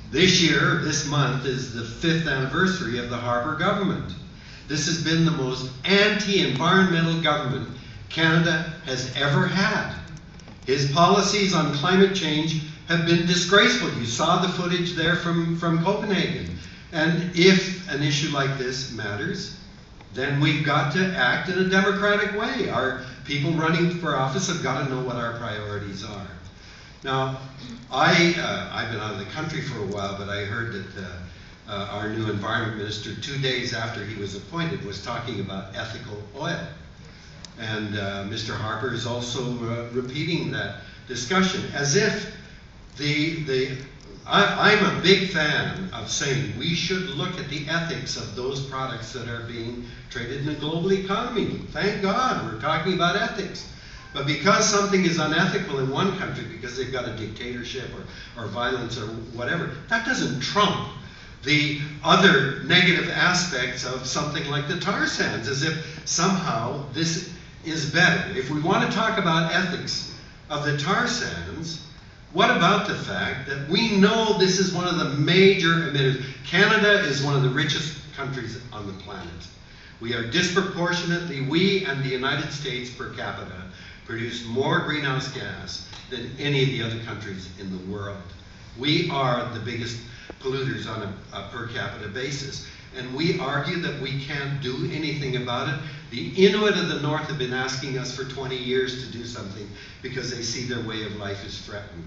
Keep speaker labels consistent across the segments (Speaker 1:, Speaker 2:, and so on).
Speaker 1: This year, this month, is the 5th anniversary of the Harper government. This has been the most anti-environmental government Canada has ever had. His policies on climate change have been disgraceful. You saw the footage there from Copenhagen. And if an issue like this matters, then we've got to act in a democratic way. Our people running for office have got to know what our priorities are. Now, I've been out of the country for a while, but I heard that our new environment minister, 2 days after he was appointed, was talking about ethical oil. And Mr. Harper is also repeating that discussion, as if I'm a big fan of saying we should look at the ethics of those products that are being traded in the global economy. Thank God we're talking about ethics. But because something is unethical in one country, because they've got a dictatorship or violence or whatever, that doesn't trump the other negative aspects of something like the tar sands, as if somehow this is better. If we want to talk about ethics of the tar sands, what about the fact that we know this is one of the major emitters? Canada is one of the richest countries on the planet. We are disproportionately, we and the United States per capita, produce more greenhouse gas than any of the other countries in the world. We are the biggest polluters on a per capita basis. And we argue that we can't do anything about it. The Inuit of the North have been asking us for 20 years to do something because they see their way of life is threatened.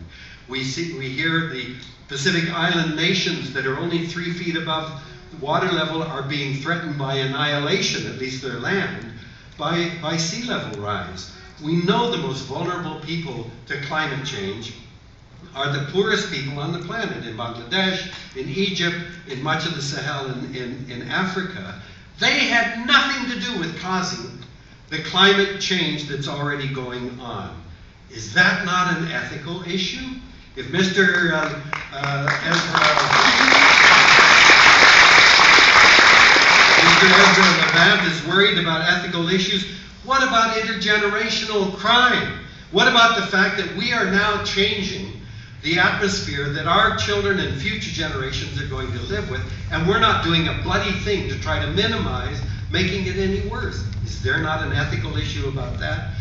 Speaker 1: We hear the Pacific Island nations that are only 3 feet above water level are being threatened by annihilation, at least their land, by sea level rise. We know the most vulnerable people to climate change are the poorest people on the planet, in Bangladesh, in Egypt, in much of the Sahel, in Africa. They had nothing to do with causing the climate change that's already going on. Is that not an ethical issue? If Mr. Ezra Levant is worried about ethical issues, what about intergenerational crime? What about the fact that we are now changing the atmosphere that our children and future generations are going to live with, and we're not doing a bloody thing to try to minimize making it any worse? Is there not an ethical issue about that?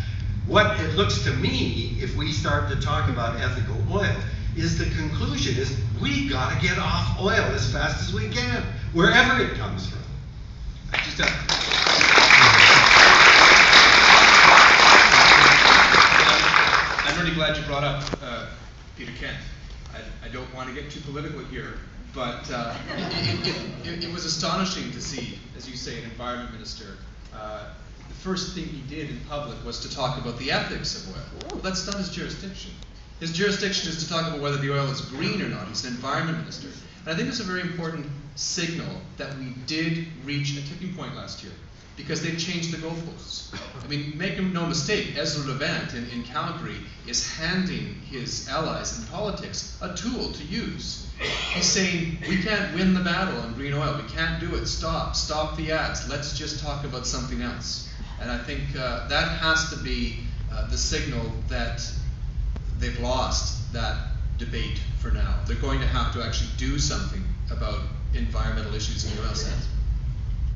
Speaker 1: What it looks to me, if we start to talk about ethical oil, is the conclusion is we got to get off oil as fast as we can, wherever it comes from.
Speaker 2: I'm really glad you brought up Peter Kent. I don't want to get too political here, but it was astonishing to see, as you say, an environment minister. The first thing he did in public was to talk about the ethics of oil. Well, that's not his jurisdiction. His jurisdiction is to talk about whether the oil is green or not. He's an environment minister. And I think it's a very important signal that we did reach a tipping point last year, because they've changed the goalposts. I mean, make no mistake, Ezra Levant in Calgary is handing his allies in politics a tool to use. He's saying, we can't win the battle on green oil. We can't do it. Stop the ads. Let's just talk about something else. And I think that has to be the signal that they've lost that debate for now. They're going to have to actually do something about environmental issues in the oil sands.